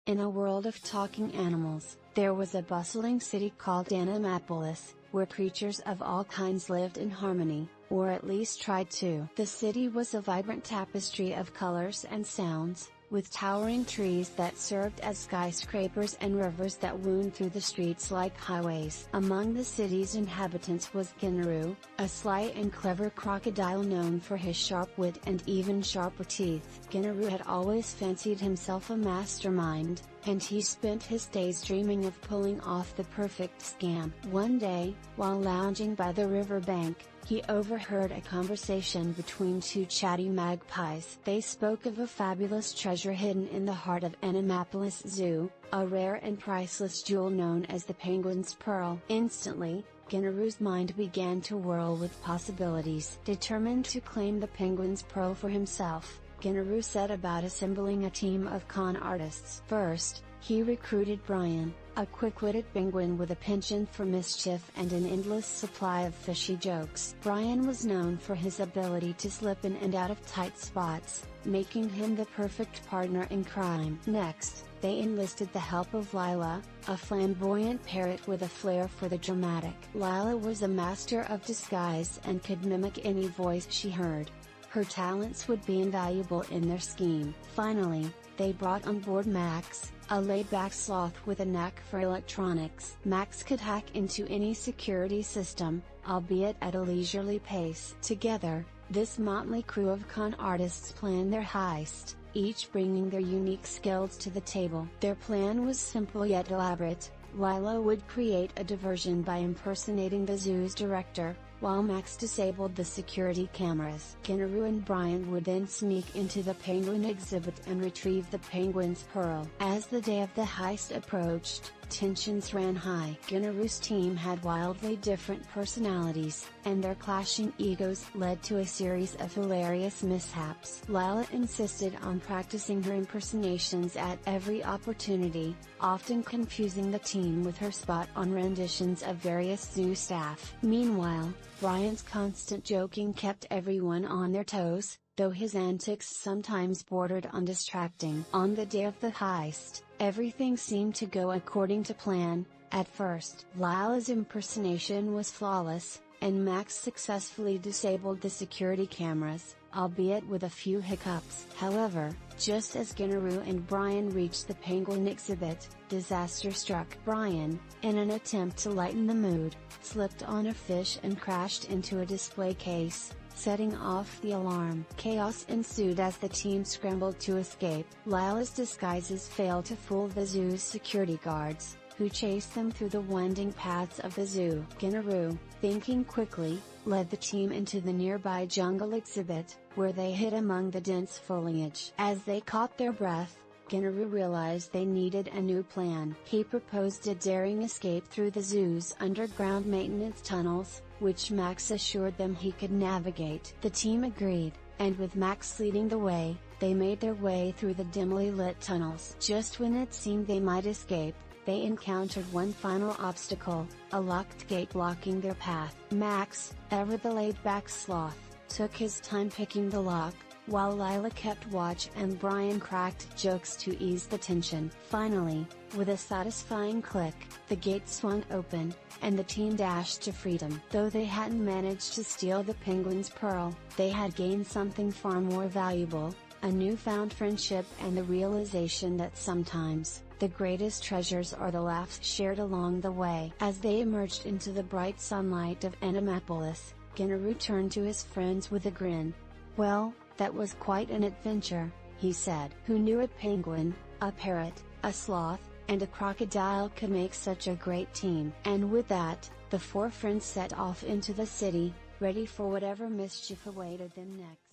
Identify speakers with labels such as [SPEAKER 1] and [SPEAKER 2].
[SPEAKER 1] In a world of talking animals, there was a bustling city called Animapolis, where creatures of all kinds lived in harmony, or at least tried to. The city was a vibrant tapestry of colors and sounds, with towering trees that served as skyscrapers and rivers that wound through the streets like highways. Among the city's inhabitants was Ginnaru, a sly and clever crocodile known for his sharp wit and even sharper teeth. Ginnaru had always fancied himself a mastermind, and he spent his days dreaming of pulling off the perfect scam. One day, while lounging by the riverbank, he overheard a conversation between two chatty magpies. They spoke of a fabulous treasure hidden in the heart of Animapolis Zoo, a rare and priceless jewel known as the penguin's pearl. Instantly, Ginnaru's mind began to whirl with possibilities. Determined to claim the penguin's pearl for himself, Ginnaru set about assembling a team of con artists. First, he recruited Brian, a quick-witted penguin with a penchant for mischief and an endless supply of fishy jokes. Brian was known for his ability to slip in and out of tight spots, making him the perfect partner in crime. Next, they enlisted the help of Lila, a flamboyant parrot with a flair for the dramatic. Lila was a master of disguise and could mimic any voice she heard. Her talents would be invaluable in their scheme. Finally, they brought on board Max, a laid-back sloth with a knack for electronics. Max could hack into any security system, albeit at a leisurely pace. Together, this motley crew of con artists planned their heist, each bringing their unique skills to the table. Their plan was simple yet elaborate. Lila would create a diversion by impersonating the zoo's director, while Max disabled the security cameras. Ginnaru and Brian would then sneak into the penguin exhibit and retrieve the penguin's pearl. As the day of the heist approached, tensions ran high. Ginnaru's team had wildly different personalities, and their clashing egos led to a series of hilarious mishaps. Lila insisted on practicing her impersonations at every opportunity, often confusing the team with her spot-on renditions of various zoo staff. Meanwhile, Brian's constant joking kept everyone on their toes, though his antics sometimes bordered on distracting. On the day of the heist, everything seemed to go according to plan. At first, Lila's impersonation was flawless, and Max successfully disabled the security cameras, albeit with a few hiccups. However, just as Ginnaru and Brian reached the penguin exhibit, disaster struck. Brian, in an attempt to lighten the mood, slipped on a fish and crashed into a display case, setting off the alarm. Chaos ensued as the team scrambled to escape. Lila's disguises failed to fool the zoo's security guards, who chased them through the winding paths of the zoo. Ginnaru, thinking quickly, led the team into the nearby jungle exhibit, where they hid among the dense foliage. As they caught their breath, Ginnaru realized they needed a new plan. He proposed a daring escape through the zoo's underground maintenance tunnels, which Max assured them he could navigate. The team agreed, and with Max leading the way, they made their way through the dimly lit tunnels. Just when it seemed they might escape, they encountered one final obstacle, a locked gate blocking their path. Max, ever the laid-back sloth, took his time picking the lock, while Lila kept watch and Brian cracked jokes to ease the tension. Finally, with a satisfying click, the gate swung open, and the team dashed to freedom. Though they hadn't managed to steal the penguin's pearl, they had gained something far more valuable, a newfound friendship and the realization that sometimes, the greatest treasures are the laughs shared along the way. As they emerged into the bright sunlight of Animapolis, Ginnaru turned to his friends with a grin. "Well, that was quite an adventure," he said. "Who knew a penguin, a parrot, a sloth, and a crocodile could make such a great team?" And with that, the four friends set off into the city, ready for whatever mischief awaited them next.